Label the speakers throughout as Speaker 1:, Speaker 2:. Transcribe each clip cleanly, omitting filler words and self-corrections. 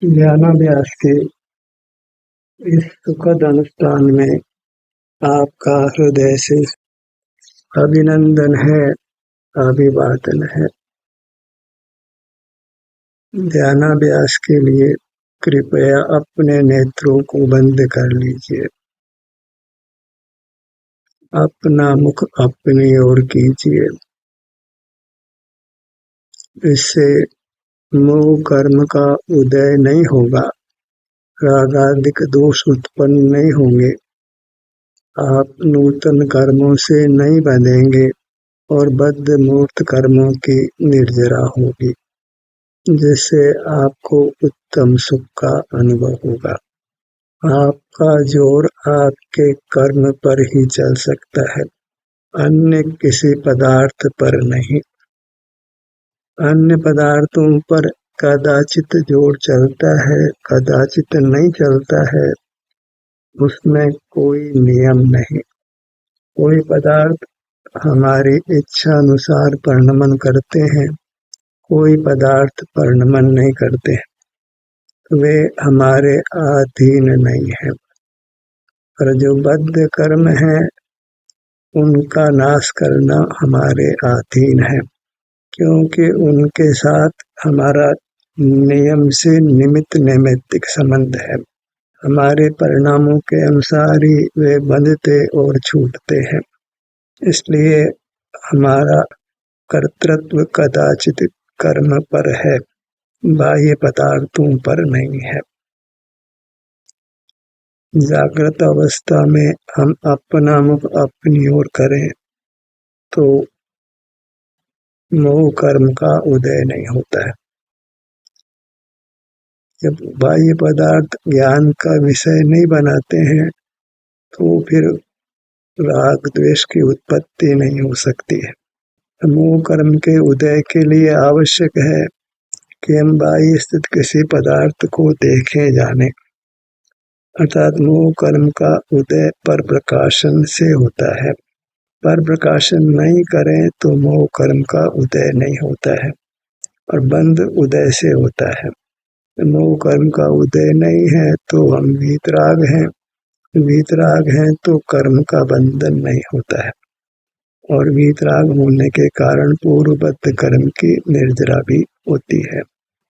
Speaker 1: ज्ञानाभ्यास के इस सुखद अनुष्ठान में आपका हृदय से अभिनंदन है, अभिवादन है। ध्यानाभ्यास के लिए कृपया अपने नेत्रों को बंद कर लीजिए। अपना मुख अपनी ओर कीजिए। इससे मोह कर्म का उदय नहीं होगा, रागादिक दोष उत्पन्न नहीं होंगे, आप नूतन कर्मों से नहीं बंधेंगे और बद्ध मूर्त कर्मों की निर्जरा होगी, जिससे आपको उत्तम सुख का अनुभव होगा। आपका जोर आपके कर्म पर ही चल सकता है, अन्य किसी पदार्थ पर नहीं। अन्य पदार्थों पर कदाचित जोर चलता है, कदाचित नहीं चलता है, उसमें कोई नियम नहीं। कोई पदार्थ हमारी इच्छा अनुसार परिणमन करते हैं, कोई पदार्थ परिणमन नहीं करते, वे हमारे अधीन नहीं है। पर जो बद्ध कर्म है उनका नाश करना हमारे अधीन है, क्योंकि उनके साथ हमारा नियम से निमित्त नैमित्तिक संबंध है। हमारे परिणामों के अनुसार ही वे बंधते और छूटते हैं। इसलिए हमारा कर्तृत्व कदाचित कर्म पर है, बाह्य पदार्थों पर नहीं है। जागृत अवस्था में हम अपना मुख अपनी ओर करें तो मोह कर्म का उदय नहीं होता है। जब बाह्य पदार्थ ज्ञान का विषय नहीं बनाते हैं तो फिर राग द्वेष की उत्पत्ति नहीं हो सकती है। मोह कर्म के उदय के लिए आवश्यक है कि हम बाह्य स्थित किसी पदार्थ को देखें जाने, अर्थात मोह कर्म का उदय पर प्रकाशन से होता है। पर प्रकाशन नहीं करें तो मोह कर्म का उदय नहीं होता है और बंध उदय से होता है। मोह कर्म का उदय नहीं है तो हम वीतराग हैं, वीतराग हैं तो कर्म का बंधन नहीं होता है और वीतराग होने के कारण पूर्वबद्ध कर्म की निर्जरा भी होती है।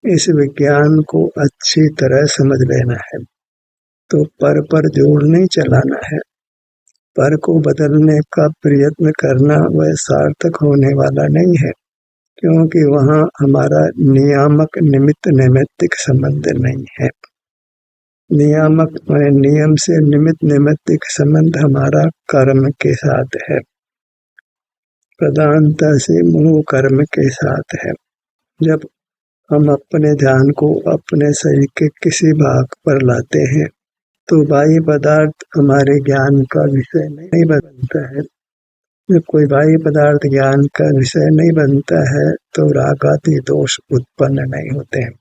Speaker 1: इस विज्ञान को अच्छी तरह समझ लेना है तो पर जोर नहीं चलाना है। पर को बदलने का प्रयत्न करना वह सार्थक होने वाला नहीं है, क्योंकि वहाँ हमारा नियामक निमित्त नैमित्तिक संबंध नहीं है। नियामक नियम से निमित्त नैमित्तिक संबंध हमारा कर्म के साथ है, प्रधानता से मोह कर्म के साथ है। जब हम अपने ध्यान को अपने शरीर के किसी भाग पर लाते हैं तो बाह्य पदार्थ हमारे ज्ञान का विषय नहीं बनता है। जब कोई बाह्य पदार्थ ज्ञान का विषय नहीं बनता है तो राग आदि दोष उत्पन्न नहीं होते हैं,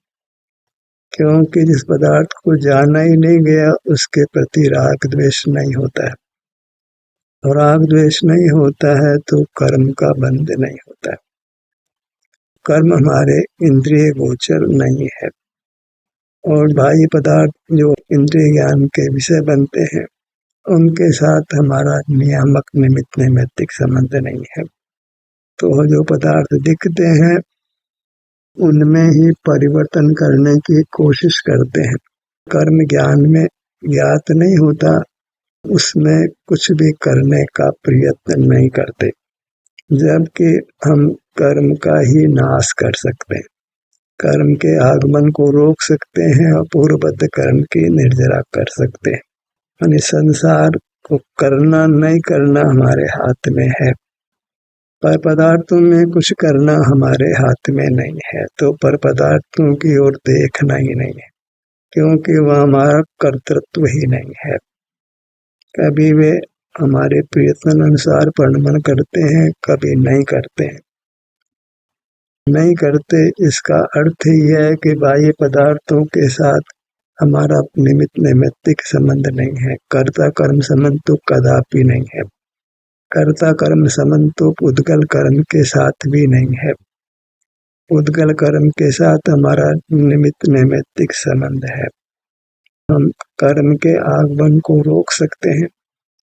Speaker 1: क्योंकि जिस पदार्थ को जाना ही नहीं गया उसके प्रति राग द्वेष नहीं होता है और राग द्वेष नहीं होता है तो कर्म का बंध नहीं होता है। कर्म हमारे इंद्रिय गोचर नहीं है और बाह्य पदार्थ जो इंद्रिय ज्ञान के विषय बनते हैं उनके साथ हमारा नियामक निमित्त नैमित्तिक संबंध नहीं है। तो जो पदार्थ दिखते हैं उनमें ही परिवर्तन करने की कोशिश करते हैं। कर्म ज्ञान में ज्ञात नहीं होता, उसमें कुछ भी करने का प्रयत्न नहीं करते, जबकि हम कर्म का ही नाश कर सकते हैं, कर्म के आगमन को रोक सकते हैं और पूर्वबद्ध कर्म की निर्जरा कर सकते हैं। यानी संसार को करना नहीं करना हमारे हाथ में है, पर पदार्थों में कुछ करना हमारे हाथ में नहीं है। तो पर पदार्थों की ओर देखना ही नहीं है, क्योंकि वह हमारा कर्तृत्व ही नहीं है। कभी वे हमारे प्रयत्न अनुसार परिणमन करते हैं, कभी नहीं करते हैं। नहीं करते इसका अर्थ ही है कि बाह्य पदार्थों के साथ हमारा निमित्त नैमित्तिक संबंध नहीं है। कर्ता कर्म संबंध तो कदापि नहीं है। कर्ता कर्म संबंध तो उद्गल कर्म के साथ भी नहीं है। उद्गल कर्म के साथ हमारा निमित्त नैमित्तिक संबंध है। हम कर्म के आगमन को रोक सकते हैं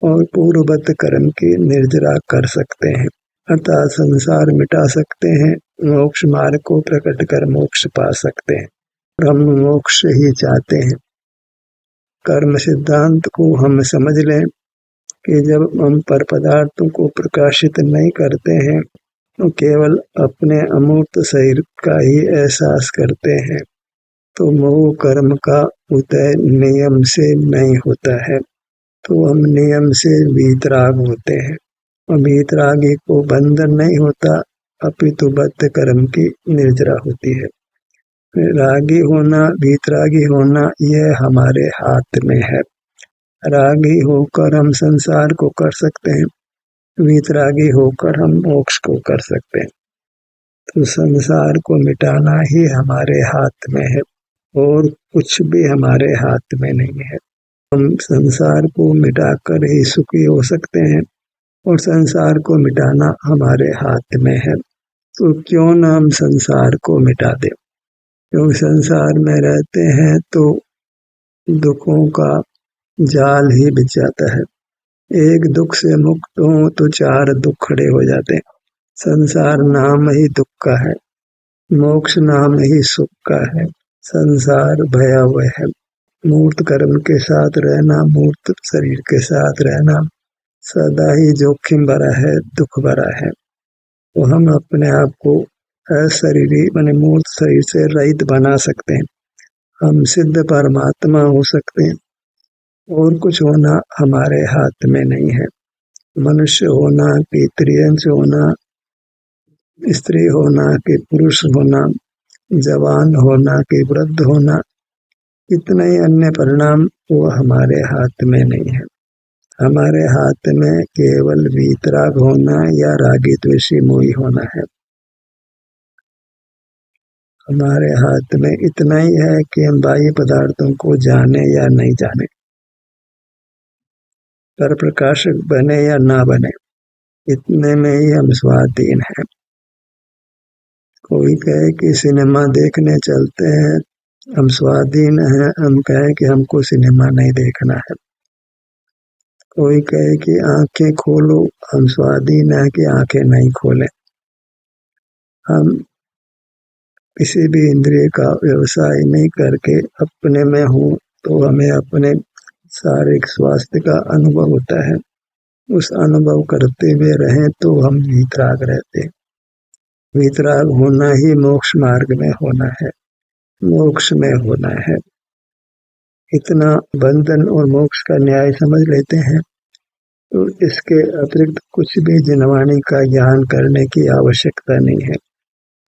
Speaker 1: और पूर्ववत कर्म की निर्जरा कर सकते हैं, अर्थात संसार मिटा सकते हैं, मोक्ष मार्ग को प्रकट कर मोक्ष पा सकते हैं। हम मोक्ष ही चाहते हैं। कर्म सिद्धांत को हम समझ लें कि जब हम पर पदार्थों को प्रकाशित नहीं करते हैं तो केवल अपने अमूर्त शरीर का ही एहसास करते हैं, तो मोह कर्म का उदय नियम से नहीं होता है, तो हम नियम से वीतराग होते हैं। और वीतरागी को बंधन नहीं होता, अपितु बद्ध कर्म की निर्जरा होती है। रागी होना, वीतरागी होना, यह हमारे हाथ में है। रागी होकर हम संसार को कर सकते हैं, वीतरागी होकर हम मोक्ष को कर सकते हैं। तो संसार को मिटाना ही हमारे हाथ में है और कुछ भी हमारे हाथ में नहीं है। हम संसार को मिटाकर ही सुखी हो सकते हैं और संसार को मिटाना हमारे हाथ में है। तो क्यों न हम संसार को मिटा दें। क्योंकि संसार में रहते हैं तो दुखों का जाल ही बिछ जाता है। एक दुख से मुक्त हो तो 4 दुख खड़े हो जाते हैं। संसार नाम ही दुख का है, मोक्ष नाम ही सुख का है। संसार भयावह है। मूर्त कर्म के साथ रहना, मूर्त शरीर के साथ रहना सदा ही जोखिम भरा है, दुख भरा है। तो हम अपने आप को अशरीरी माने मूर्त शरीर से रहित बना सकते हैं। हम सिद्ध परमात्मा हो सकते हैं और कुछ होना हमारे हाथ में नहीं है। मनुष्य होना कि त्रियंश होना, स्त्री होना कि पुरुष होना, जवान होना कि वृद्ध होना, इतने ही अन्य परिणाम वो हमारे हाथ में नहीं है। हमारे हाथ में केवल वीतराग होना या रागी द्वेषी मोही होना है। हमारे हाथ में इतना ही है कि हम बाह्य पदार्थों को जाने या नहीं जाने, पर प्रकाशक बने या ना बने, इतने में ही हम स्वाधीन हैं। कोई कहे कि सिनेमा देखने चलते हैं, हम स्वाधीन हैं। हम कहे कि हमको सिनेमा नहीं देखना है। कोई कहे कि आंखें खोलो, हम स्वाधीन हैं कि आंखें नहीं खोलें। हम किसी भी इंद्रिय का व्यवसाय नहीं करके अपने में हूँ तो हमें अपने शारीरिक स्वास्थ्य का अनुभव होता है। उस अनुभव करते हुए रहें तो हम वीतराग रहते हैं। वीतराग होना ही मोक्ष मार्ग में होना है, मोक्ष में होना है। इतना बंधन और मोक्ष का न्याय समझ लेते हैं तो इसके अतिरिक्त कुछ भी जिनवाणी का ज्ञान करने की आवश्यकता नहीं है,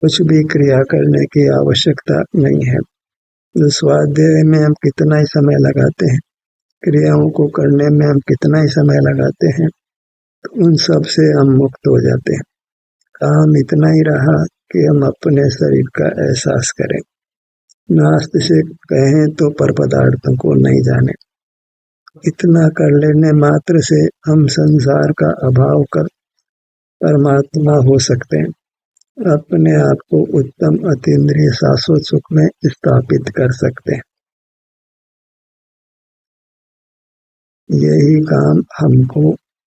Speaker 1: कुछ भी क्रिया करने की आवश्यकता नहीं है। जो स्वाध्याय में हम कितना ही समय लगाते हैं, क्रियाओं को करने में हम कितना ही समय लगाते हैं, तो उन सब से हम मुक्त हो जाते हैं। काम इतना ही रहा कि हम अपने शरीर का एहसास करें। नास्तिक से कहें तो पर पदार्थों को नहीं जाने। इतना कर लेने मात्र से हम संसार का अभाव कर परमात्मा हो सकते हैं, अपने आप को उत्तम अतीन्द्रिय शाश्वत सुख में स्थापित कर सकते हैं। यही काम हमको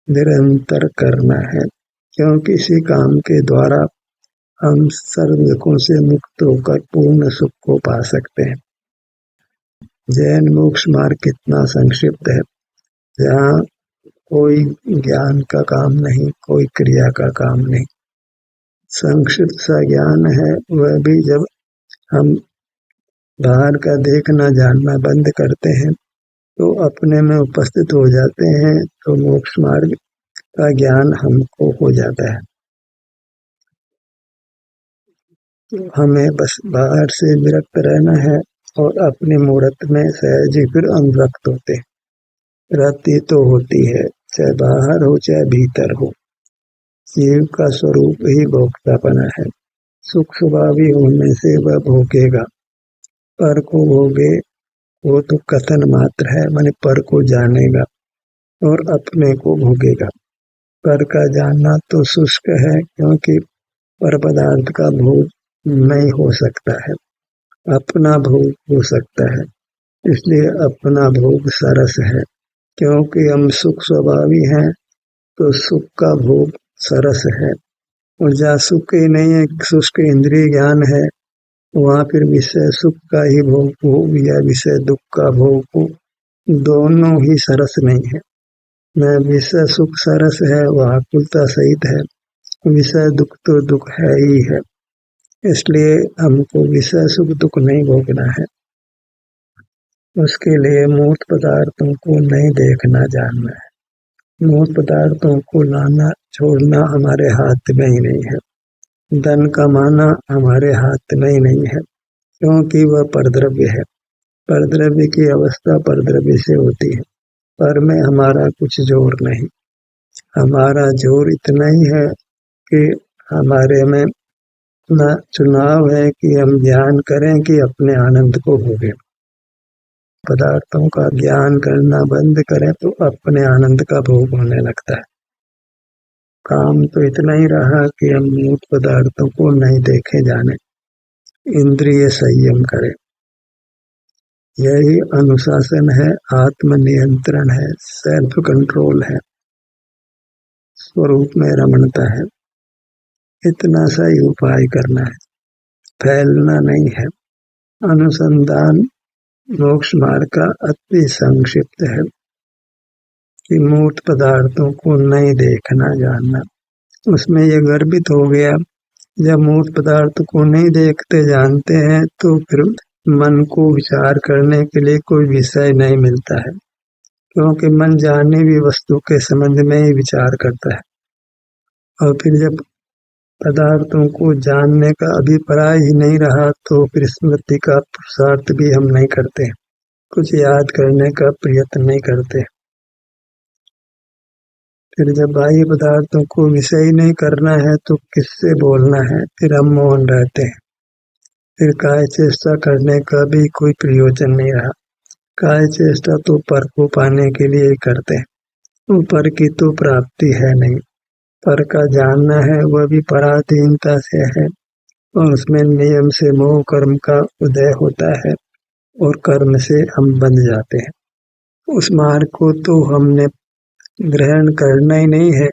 Speaker 1: निरंतर करना है, क्योंकि इसी काम के द्वारा हम सर्व दुखों से मुक्त होकर पूर्ण सुख को पा सकते हैं। जैन मोक्ष मार्ग कितना संक्षिप्त है, जहाँ कोई ज्ञान का काम नहीं, कोई क्रिया का काम नहीं, संक्षिप्त सा ज्ञान है। वह भी जब हम बाहर का देखना जानना बंद करते हैं तो अपने में उपस्थित हो जाते हैं, तो मोक्ष मार्ग का ज्ञान हमको हो जाता है। तो हमें बस बाहर से विरक्त रहना है और अपने मूर्त में सहज ही फिर अनुरक्त होते रहती तो होती है, चाहे बाहर हो चाहे भीतर हो। जीव का स्वरूप ही भोक्तापना है। सुख स्वभावी होने से वह भोगेगा। पर को भोगे वो तो कथन मात्र है, माने पर को जानेगा और अपने को भोगेगा। पर का जानना तो शुष्क है, क्योंकि पर पदार्थ का भोग नहीं हो सकता है, अपना भोग हो सकता है। इसलिए अपना भोग सरस है। क्योंकि हम सुख स्वभावी हैं तो सुख का भोग सरस है। और जहाँ सुख ही नहीं है, शुष्क इंद्रिय ज्ञान है, वहाँ फिर विषय सुख का ही भोग हो या विषय दुख का भोग हो, दोनों ही सरस नहीं है। न विषय सुख सरस है, वह आकुलता सहित है। विषय दुख तो दुख है ही है। इसलिए हमको विषय सुख दुख नहीं भोगना है। उसके लिए मूर्त पदार्थों को नहीं देखना जानना है। मूर्त पदार्थों को लाना छोड़ना हमारे हाथ में ही नहीं है। धन कमाना हमारे हाथ में ही नहीं है, क्योंकि वह परद्रव्य है। परद्रव्य की अवस्था परद्रव्य से होती है, पर में हमारा कुछ जोर नहीं। हमारा जोर इतना ही है कि हमारे में न चुनाव है कि हम ज्ञान करें कि अपने आनंद को भोगें। पदार्थों का ज्ञान करना बंद करें तो अपने आनंद का भोग होने लगता है। काम तो इतना ही रहा कि हम मूर्त पदार्थों को नहीं देखे जाने, इंद्रिय संयम करें। यही अनुशासन है, आत्म नियंत्रण है, सेल्फ कंट्रोल है, स्वरूप में रमणता है। इतना सा ही उपाय करना है, फैलना नहीं है। अनुसंधान मोक्ष मार्ग का अति संक्षिप्त है कि मूर्त पदार्थों को नहीं देखना जानना। उसमें ये गर्भित हो गया, जब मूर्त पदार्थ को नहीं देखते जानते हैं तो फिर मन को विचार करने के लिए कोई विषय नहीं मिलता है, क्योंकि मन जाने भी वस्तु के संबंध में ही विचार करता है। और फिर जब पदार्थों को जानने का अभिप्राय ही नहीं रहा तो फिर स्मृति का पुरुषार्थ भी हम नहीं करते, कुछ याद करने का प्रयत्न नहीं करते। फिर जब बाह्य पदार्थों को विषय नहीं करना है तो किससे बोलना है, फिर हम मौन रहते हैं। फिर काय चेष्टा करने का भी कोई प्रयोजन नहीं रहा। काय चेष्टा तो पर को पाने के लिए ही करते हैं, ऊपर की तो प्राप्ति है नहीं। पर का जानना है वह भी पराधीनता से है, और उसमें नियम से मोह कर्म का उदय होता है और कर्म से हम बंध जाते हैं। उस मार्ग को तो हमने ग्रहण करना ही नहीं है,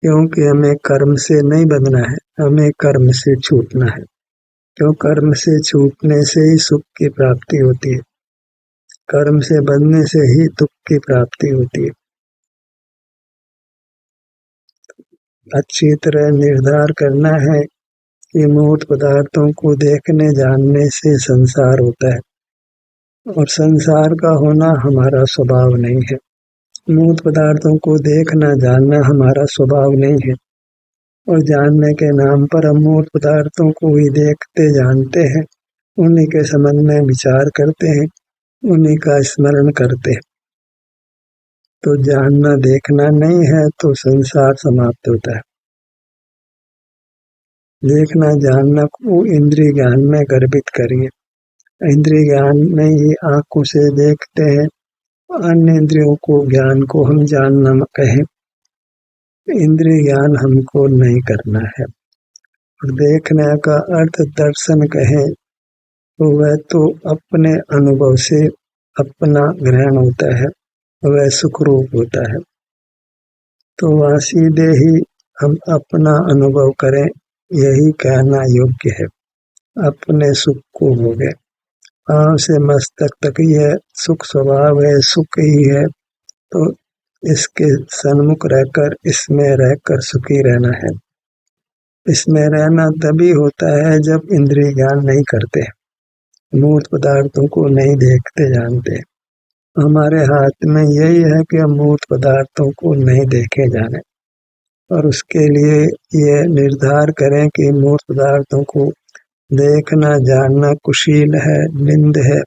Speaker 1: क्योंकि हमें कर्म से नहीं बंधना है, हमें कर्म से छूटना है। क्यों कर्म से छूटने से ही सुख की प्राप्ति होती है, कर्म से बंधने से ही दुख की प्राप्ति होती है। अच्छी तरह निर्धार करना है कि मूर्त पदार्थों को देखने जानने से संसार होता है, और संसार का होना हमारा स्वभाव नहीं है। मूर्त पदार्थों को देखना जानना हमारा स्वभाव नहीं है, और जानने के नाम पर हम मूर्त पदार्थों को ही देखते जानते हैं, उन्हीं के संबंध में विचार करते हैं, उन्हीं का स्मरण करते हैं। तो जानना देखना नहीं है तो संसार समाप्त होता है। देखना जानना को इंद्रिय ज्ञान में गर्भित करिए। इंद्रिय ज्ञान में ही आंखों से देखते हैं, अन्य इंद्रियों को ज्ञान को हम जानना कहें। इंद्रिय ज्ञान हमको नहीं करना है। और देखने का अर्थ दर्शन कहें तो वह तो अपने अनुभव से अपना ग्रहण होता है, वह सुखरूप होता है। तो वह सीधे ही हम अपना अनुभव करें, यही कहना योग्य है। अपने सुख को हो गए, पांव से मस्तक तक यह सुख स्वभाव है, सुख ही है, तो इसके सन्मुख रहकर इसमें रहकर सुखी रहना है। इसमें रहना तभी होता है जब इंद्रिय ज्ञान नहीं करते, मूर्त पदार्थों को नहीं देखते जानते। हमारे हाथ में यही है कि हम मूर्त पदार्थों को नहीं देखे जाने, और उसके लिए ये निर्धार करें कि मूर्त पदार्थों को देखना जानना कुशील है, निंद है,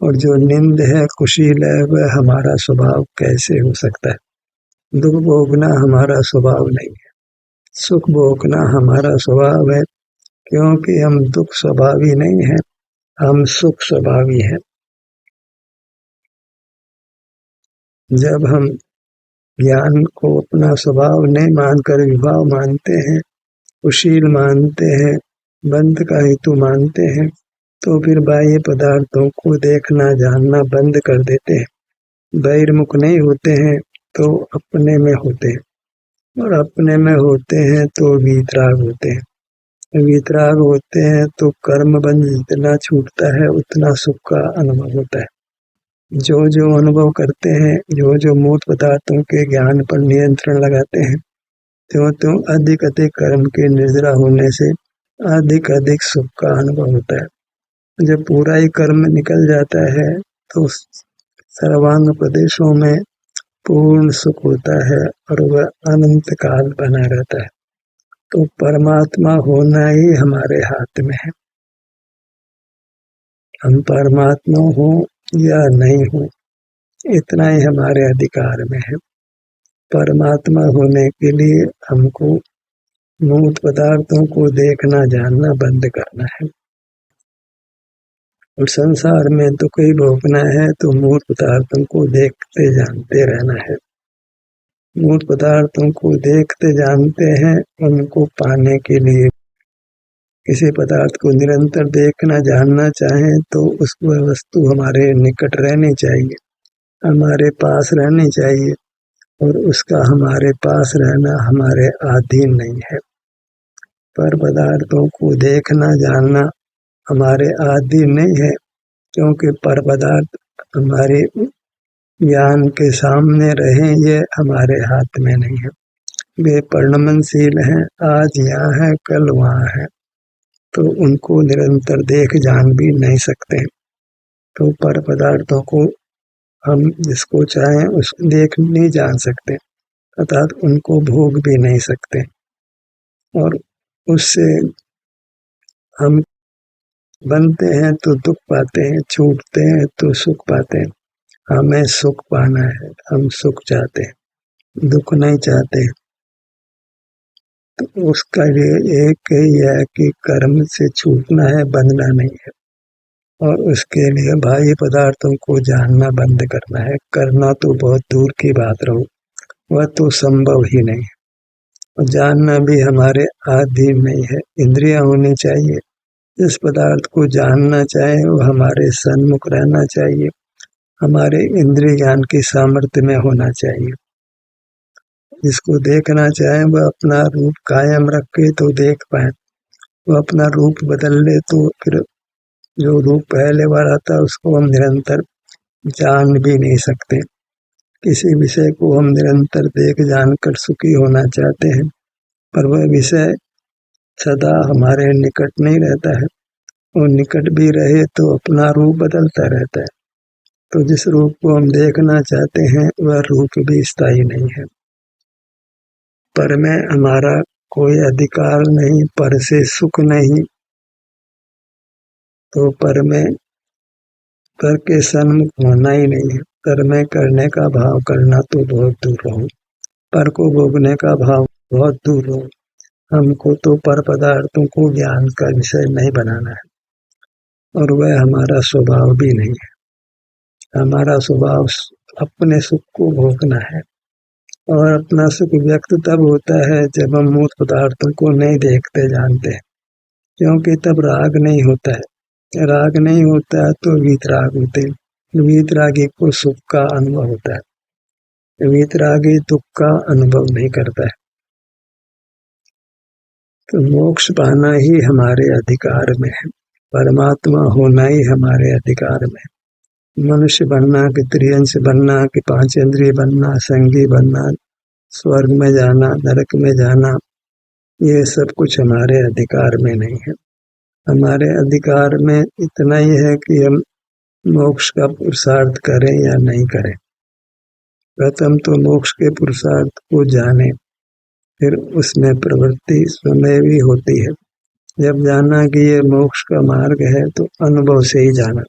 Speaker 1: और जो निंद है कुशील है वह हमारा स्वभाव कैसे हो सकता है। दुख भोगना हमारा स्वभाव नहीं है, सुख भोगना हमारा स्वभाव है, क्योंकि हम दुख स्वभावी नहीं है, हम सुख स्वभावी हैं। जब हम ज्ञान को अपना स्वभाव नहीं मानकर विभाव मानते हैं, कुशील मानते हैं, बंध का हेतु मानते हैं तो फिर बाह्य पदार्थों को देखना जानना बंद कर देते हैं। बहिर्मुख नहीं होते हैं तो अपने में होते हैं, और अपने में होते हैं तो वीतराग होते हैं। वीतराग होते हैं तो कर्म बंध जितना छूटता है उतना सुख का अनुभव होता है। जो जो अनुभव करते हैं, जो जो मूर्त पदार्थों के ज्ञान पर नियंत्रण लगाते हैं, त्यों त्यों अधिक अधिक कर्म के निर्जरा होने से अधिक अधिक सुख का अनुभव होता है। जब पूरा ही कर्म निकल जाता है तो सर्वांग प्रदेशों में पूर्ण सुख होता है और वह अनंत काल बना रहता है। तो परमात्मा होना ही हमारे हाथ में है। हम परमात्मा हो या नहीं हो, इतना ही हमारे अधिकार में है। परमात्मा होने के लिए हमको मूर्त पदार्थों को देखना जानना बंद करना है, और संसार में दुख ही भोगना है तो मूर्त पदार्थों को देखते जानते रहना है। मूर्त पदार्थों को देखते जानते हैं, उनको पाने के लिए किसी पदार्थ को निरंतर देखना जानना चाहें तो उस वस्तु हमारे निकट रहनी चाहिए, हमारे पास रहनी चाहिए, और उसका हमारे पास रहना हमारे अधीन नहीं है। पर पदार्थों को देखना जानना हमारे अधीन नहीं है, क्योंकि पर पदार्थ हमारे ज्ञान के सामने रहे ये हमारे हाथ में नहीं है। वे परिणमनशील हैं, आज यहाँ है कल वहाँ है, तो उनको निरंतर देख जान भी नहीं सकते। तो पर पदार्थों को हम जिसको चाहें उसको देख नहीं जान सकते, अर्थात उनको भोग भी नहीं सकते, और उससे हम बनते हैं तो दुख पाते हैं, छूटते हैं तो सुख पाते हैं। हमें सुख पाना है, हम सुख चाहते हैं, दुख नहीं चाहते। तो उसका लिए एक ही है कि कर्म से छूटना है, बंधना नहीं है, और उसके लिए बाह्य पदार्थों को जानना बंद करना है। करना तो बहुत दूर की बात रहो, वह तो संभव ही नहीं है, और जानना भी हमारे अधीन नहीं है। इंद्रियां होनी चाहिए, जिस पदार्थ को जानना चाहे वो हमारे सन्मुख रहना चाहिए, हमारे इंद्रिय ज्ञान की सामर्थ्य में होना चाहिए। जिसको देखना चाहे वह अपना रूप कायम रख के तो देख पाए, वो अपना रूप बदल ले तो फिर जो रूप पहले वाला था उसको हम निरंतर जान भी नहीं सकते। किसी विषय को हम निरंतर देख जानकर सुखी होना चाहते हैं, पर वह विषय सदा हमारे निकट नहीं रहता है, और निकट भी रहे तो अपना रूप बदलता रहता है। तो जिस रूप को हम देखना चाहते हैं वह रूप भी स्थायी नहीं है। पर में हमारा कोई अधिकार नहीं, पर से सुख नहीं, तो पर में पर के सन्मुख होना ही नहीं है। पर में करने का भाव करना तो बहुत दूर रहो, पर को भोगने का भाव बहुत दूर रहो। हमको तो पर पदार्थों को ज्ञान का विषय नहीं बनाना है, और वह हमारा स्वभाव भी नहीं है। हमारा स्वभाव अपने सुख को भोगना है, और अपना सुख व्यक्त तब होता है जब हम मूर्त पदार्थों को नहीं देखते जानते हैं, क्योंकि तब राग नहीं होता है। राग नहीं होता है तो वीतराग होते हैं। वीतरागी को सुख का अनुभव होता है, वीतरागी दुख का अनुभव नहीं करता है। तो मोक्ष पाना ही हमारे अधिकार में है, परमात्मा होना ही हमारे अधिकार में है। मनुष्य बनना कि त्रियंश बनना कि पांच इंद्रिय बनना, संगी बनना, स्वर्ग में जाना, नरक में जाना, ये सब कुछ हमारे अधिकार में नहीं है। हमारे अधिकार में इतना ही है कि हम मोक्ष का पुरुषार्थ करें या नहीं करें। प्रथम तो मोक्ष के पुरुषार्थ को जाने, फिर उसमें प्रवृत्ति स्वयं भी होती है। जब जाना कि ये मोक्ष का मार्ग है तो अनुभव से ही जाना,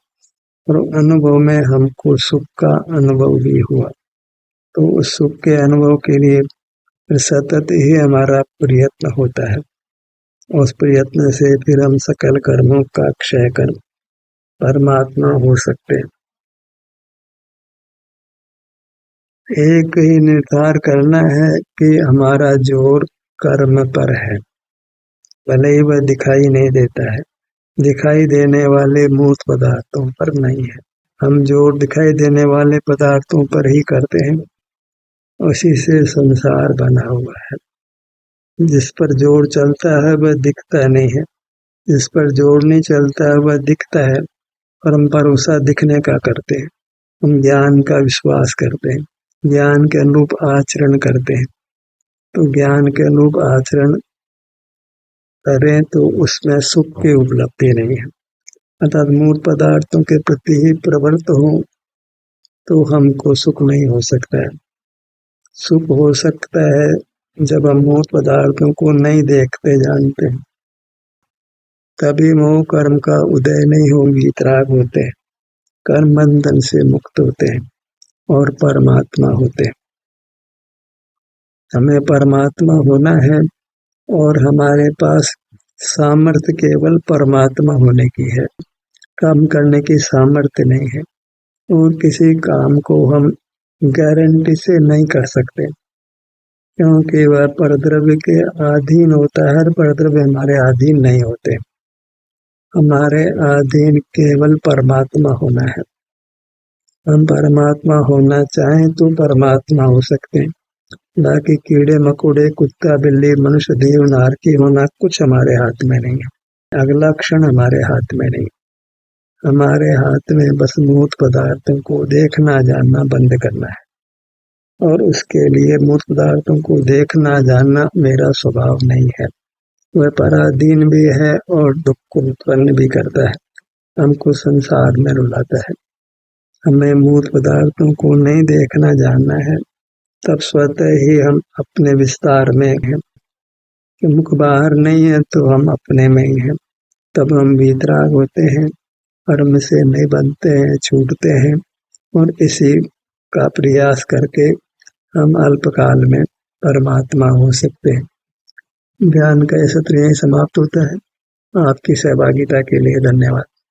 Speaker 1: और अनुभव में हमको सुख का अनुभव भी हुआ, तो उस सुख के अनुभव के लिए सतत ही हमारा प्रयत्न होता है। उस प्रयत्न से फिर हम सकल कर्मों का क्षय कर परमात्मा हो सकते हैं। एक ही निर्धार करना है कि हमारा जोर कर्म पर है, भले ही वह दिखाई नहीं देता है, दिखाई देने वाले मूर्त पदार्थों पर नहीं है। हम जोर दिखाई देने वाले पदार्थों पर ही करते हैं, उसी से संसार बना हुआ है। जिस पर जोर चलता है वह दिखता नहीं है, जिस पर जोर नहीं चलता है वह दिखता है, और हम भरोसा दिखने का करते हैं। हम ज्ञान का विश्वास करते हैं, ज्ञान के अनुरूप आचरण करते हैं। तो ज्ञान के अनुरूप आचरण करें तो उसमें सुख की उपलब्धि नहीं है। अर्थात मूर्त पदार्थों के प्रति ही प्रवृत्त हो तो हमको सुख नहीं हो सकता है। सुख हो सकता है जब हम मूर्त पदार्थों को नहीं देखते जानते हैं, तभी मोह कर्म का उदय नहीं हो, वीतराग होते हैं, कर्म बंधन से मुक्त होते हैं और परमात्मा होते हैं। हमें परमात्मा होना है और हमारे पास सामर्थ्य केवल परमात्मा होने की है, काम करने की सामर्थ्य नहीं है। और किसी काम को हम गारंटी से नहीं कर सकते, क्योंकि वह परद्रव्य के अधीन होता है। हर परद्रव्य हमारे अधीन नहीं होते, हमारे अधीन केवल परमात्मा होना है। हम परमात्मा होना चाहें तो परमात्मा हो सकते हैं, बाकी कीड़े मकोड़े, कुत्ता बिल्ली, मनुष्य देव नारकी होना कुछ हमारे हाथ में नहीं है। अगला क्षण हमारे हाथ में नहीं, हमारे हाथ में बस मूर्त पदार्थों को देखना जानना बंद करना है। और उसके लिए मूर्त पदार्थों को देखना जानना मेरा स्वभाव नहीं है। वह पराधीन भी है और दुख को उत्पन्न भी करता है, हमको संसार में रुलाता है। हमें मूर्त पदार्थों को नहीं देखना जानना है, तब स्वतः ही हम अपने विस्तार में हैं। कि मुख बाहर नहीं है तो हम अपने में ही हैं। तब हम वीतराग होते हैं, कर्म से नहीं बनते हैं, छूटते हैं, और इसी का प्रयास करके हम अल्पकाल में परमात्मा हो सकते हैं। ज्ञान का यह सत्र यहीं समाप्त होता है। आपकी सहभागिता के लिए धन्यवाद।